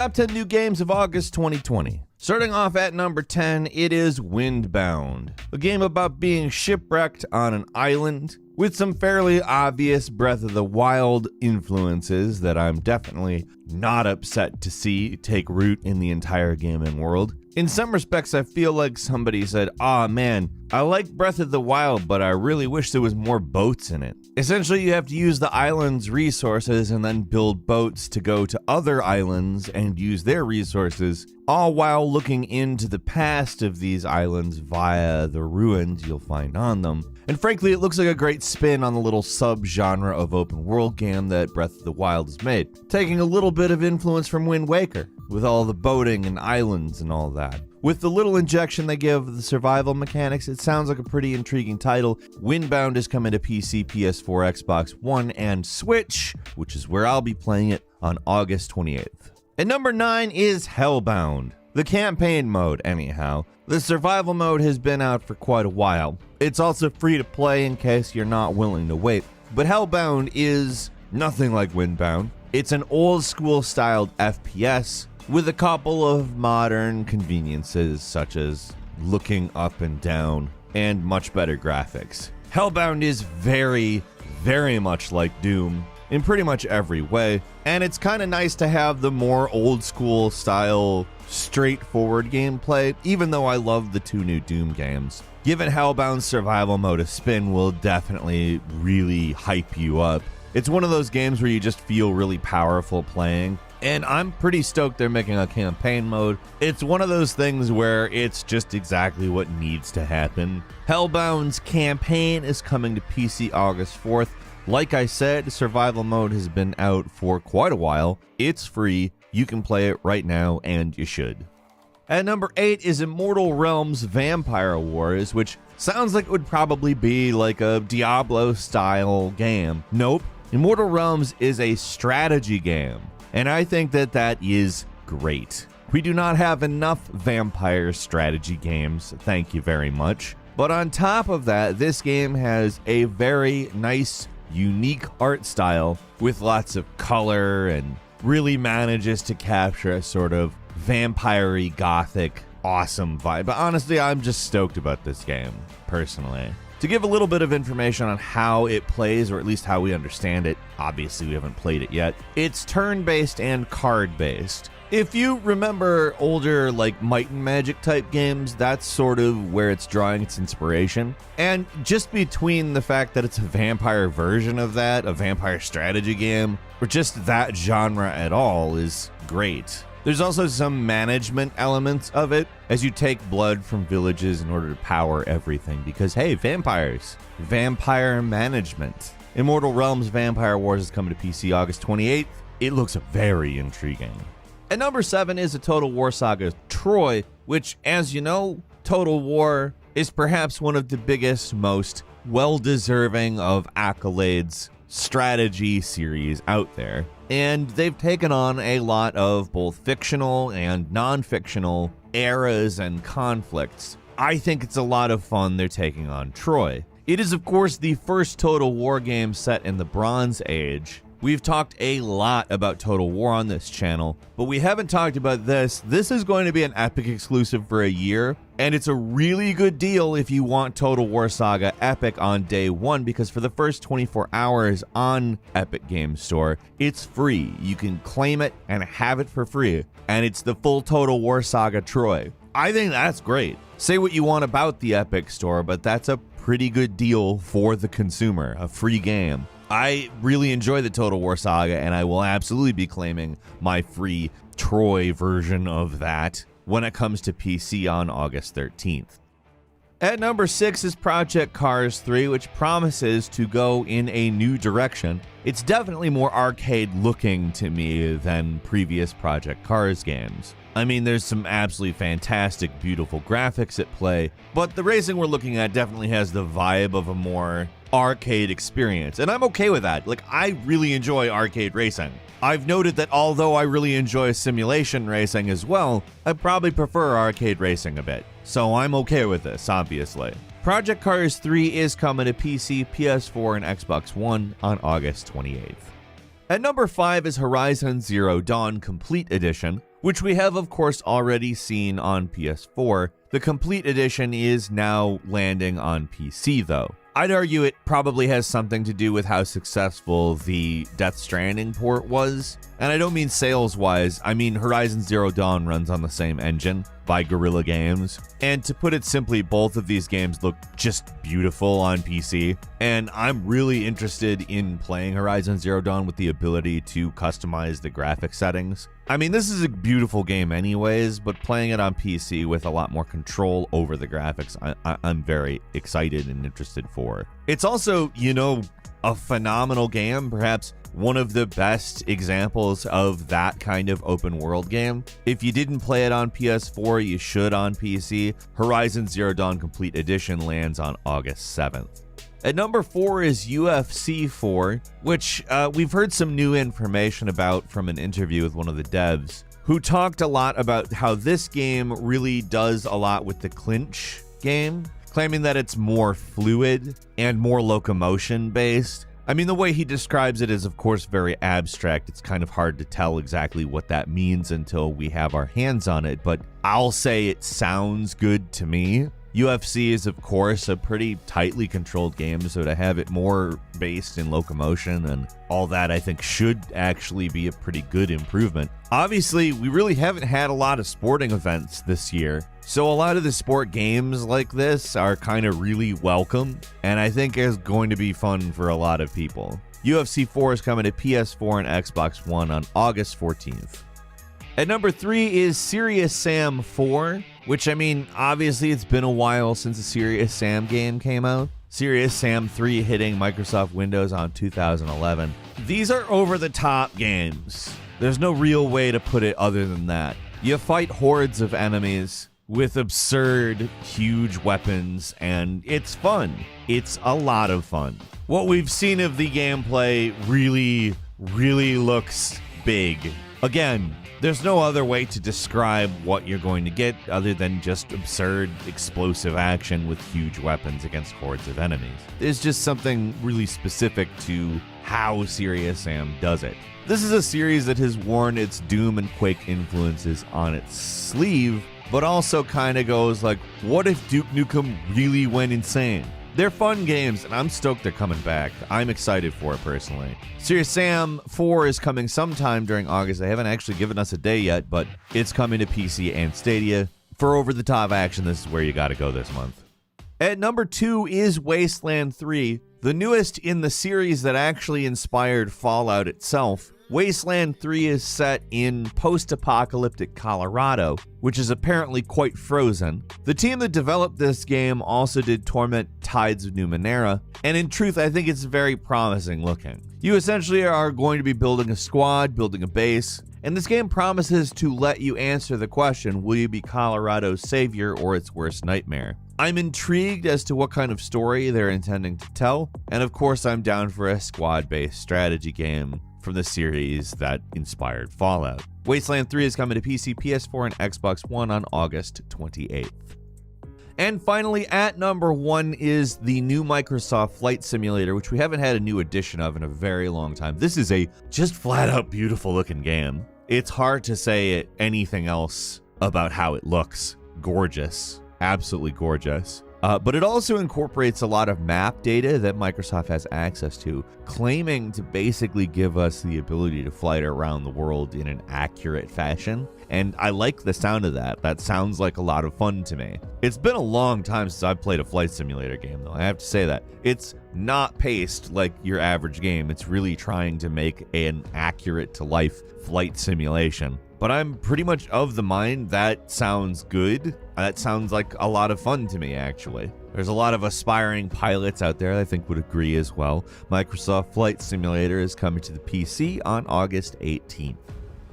Top 10 new games of August 2020. Starting off at number 10, it is Windbound, a game about being shipwrecked on an island with some fairly obvious Breath of the Wild influences that I'm definitely not upset to see take root in the entire gaming world. In some respects, I feel like somebody said, "Aw man, I like Breath of the Wild, but I really wish there was more boats in it." Essentially, you have to use the island's resources and then build boats to go to other islands and use their resources, all while looking into the past of these islands via the ruins you'll find on them. And frankly, it looks like a great spin on the little sub-genre of open world game that Breath of the Wild has made, taking a little bit of influence from Wind Waker, with all the boating and islands and all that. With the little injection they give the survival mechanics, it sounds like a pretty intriguing title. Windbound is coming to PC, PS4, Xbox One, and Switch, which is where I'll be playing it on August 28th. And number 9 is Hellbound. The campaign mode, anyhow. The survival mode has been out for quite a while. It's also free to play in case you're not willing to wait. But Hellbound is nothing like Windbound. It's an old school styled FPS with a couple of modern conveniences such as looking up and down and much better graphics. Hellbound is very, very much like Doom in pretty much every way, and it's kind of nice to have the more old school style straightforward gameplay, even though I love the two new Doom games. Giving Hellbound's survival mode a spin will definitely really hype you up. It's one of those games where you just feel really powerful playing, and I'm pretty stoked they're making a campaign mode. It's one of those things where it's just exactly what needs to happen. Hellbound's campaign is coming to PC August 4th. Like I said, survival mode has been out for quite a while. It's free. You can play it right now, and you should. At number 8 is Immortal Realms Vampire Wars, which sounds like it would probably be like a Diablo-style game. Nope. Immortal Realms is a strategy game, and I think that that is great. We do not have enough vampire strategy games, thank you very much. But on top of that, this game has a very nice, unique art style with lots of color and really manages to capture a sort of vampire-y, gothic, awesome vibe. But honestly, I'm just stoked about this game, personally. To give a little bit of information on how it plays, or at least how we understand it, obviously we haven't played it yet, it's turn-based and card-based. If you remember older, like, Might and Magic type games, that's sort of where it's drawing its inspiration. And just between the fact that it's a vampire version of that, a vampire strategy game, or just that genre at all is great. There's also some management elements of it, as you take blood from villages in order to power everything, because hey, vampires. Vampire management. Immortal Realms Vampire Wars is coming to PC August 28th. It looks very intriguing. At number 7 is a Total War Saga Troy, which, as you know, Total War is perhaps one of the biggest, most well-deserving of accolades strategy series out there. And they've taken on a lot of both fictional and non-fictional eras and conflicts. I think it's a lot of fun they're taking on Troy. It is, of course, the first Total War game set in the Bronze Age. We've talked a lot about Total War on this channel, but we haven't talked about this. This is going to be an Epic exclusive for a year, and it's a really good deal if you want Total War Saga Epic on day one, because for the first 24 hours on Epic Games Store, it's free. You can claim it and have it for free, and it's the full Total War Saga Troy. I think that's great. Say what you want about the Epic Store, but that's a pretty good deal for the consumer, a free game. I really enjoy the Total War Saga, and I will absolutely be claiming my free Troy version of that when it comes to PC on August 13th. At number 6 is Project Cars 3, which promises to go in a new direction. It's definitely more arcade looking to me than previous Project Cars games. I mean, there's some absolutely fantastic, beautiful graphics at play, but the racing we're looking at definitely has the vibe of a more arcade experience, and I'm okay with that. Like, I really enjoy arcade racing. I've noted that although I really enjoy simulation racing as well, I probably prefer arcade racing a bit. So I'm okay with this, obviously. Project Cars 3 is coming to PC, PS4, and Xbox One on August 28th. At number 5 is Horizon Zero Dawn Complete Edition, which we have of course already seen on PS4. The complete edition is now landing on PC though. I'd argue it probably has something to do with how successful the Death Stranding port was. And I don't mean sales-wise, I mean Horizon Zero Dawn runs on the same engine by Guerrilla Games. And to put it simply, both of these games look just beautiful on PC. And I'm really interested in playing Horizon Zero Dawn with the ability to customize the graphic settings. I mean, this is a beautiful game anyways, but playing it on PC with a lot more control over the graphics, I'm very excited and interested for. It's also, you know, a phenomenal game, perhaps one of the best examples of that kind of open world game. If you didn't play it on PS4, you should on PC. Horizon Zero Dawn Complete Edition lands on August 7th. At number 4 is UFC 4, which we've heard some new information about from an interview with one of the devs, who talked a lot about how this game really does a lot with the clinch game, claiming that it's more fluid and more locomotion based. I mean, the way he describes it is, of course, very abstract. It's kind of hard to tell exactly what that means until we have our hands on it, but I'll say it sounds good to me. UFC is, of course, a pretty tightly controlled game, so to have it more based in locomotion and all that, I think should actually be a pretty good improvement. Obviously, we really haven't had a lot of sporting events this year, so a lot of the sport games like this are kind of really welcome, and I think is going to be fun for a lot of people. UFC 4 is coming to PS4 and Xbox One on August 14th. At number 3 is Serious Sam 4, which, I mean, obviously it's been a while since a Serious Sam game came out. Serious Sam 3 hitting Microsoft Windows on 2011. These are over-the-top games. There's no real way to put it other than that. You fight hordes of enemies with absurd, huge weapons, and it's fun. It's a lot of fun. What we've seen of the gameplay really looks big. Again, there's no other way to describe what you're going to get other than just absurd, explosive action with huge weapons against hordes of enemies. There's just something really specific to how Serious Sam does it. This is a series that has worn its Doom and Quake influences on its sleeve, but also kind of goes like, what if Duke Nukem really went insane? They're fun games, and I'm stoked they're coming back. I'm excited for it, personally. Serious Sam 4 is coming sometime during August. They haven't actually given us a day yet, but it's coming to PC and Stadia. For over-the-top action, this is where you gotta go this month. At number 2 is Wasteland 3, the newest in the series that actually inspired Fallout itself. Wasteland 3 is set in post-apocalyptic Colorado, which is apparently quite frozen. The team that developed this game also did Torment Tides of Numenera, and in truth, I think it's very promising looking. You essentially are going to be building a squad, building a base, and this game promises to let you answer the question, will you be Colorado's savior or its worst nightmare? I'm intrigued as to what kind of story they're intending to tell, and of course I'm down for a squad-based strategy game from the series that inspired Fallout. Wasteland 3 is coming to PC, PS4, and Xbox One on August 28th. And finally, at number 1 is the new Microsoft Flight Simulator, which we haven't had a new edition of in a very long time. This is a just flat-out beautiful looking game. It's hard to say anything else about how it looks. Gorgeous. Absolutely gorgeous. But it also incorporates a lot of map data that Microsoft has access to, claiming to basically give us the ability to fly around the world in an accurate fashion. And I like the sound of that. That sounds like a lot of fun to me. It's been a long time since I've played a flight simulator game, though. I have to say that. It's not paced like your average game. It's really trying to make an accurate-to-life flight simulation. But I'm pretty much of the mind that sounds good. That sounds like a lot of fun to me, actually. There's a lot of aspiring pilots out there I think would agree as well. Microsoft Flight Simulator is coming to the PC on August 18th.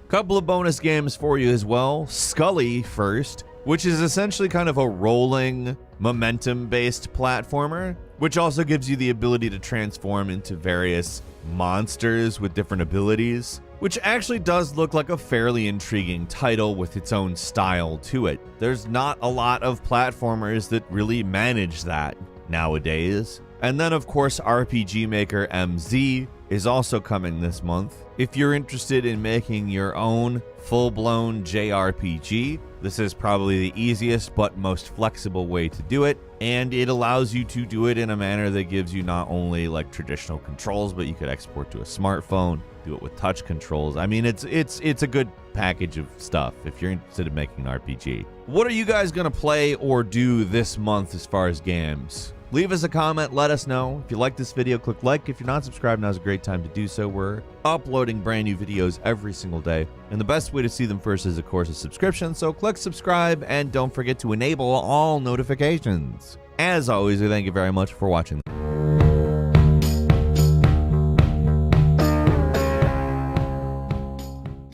Couple of bonus games for you as well. Skully first, which is essentially kind of a rolling, momentum-based platformer, which also gives you the ability to transform into various monsters with different abilities, which actually does look like a fairly intriguing title with its own style to it. There's not a lot of platformers that really manage that nowadays. And then, of course, RPG maker MZ is also coming this month. If you're interested in making your own full-blown JRPG, this is probably the easiest but most flexible way to do it, and it allows you to do it in a manner that gives you not only like traditional controls, but you could export to a smartphone, do it with touch controls. I mean, it's a good package of stuff if you're interested in making an RPG. What are you guys gonna play or do this month as far as games? Leave us a comment, let us know. If you like this video, click like. If you're not subscribed, now's a great time to do so. We're uploading brand new videos every single day, and the best way to see them first is, of course, a subscription, so click subscribe, and don't forget to enable all notifications. As always, we thank you very much for watching.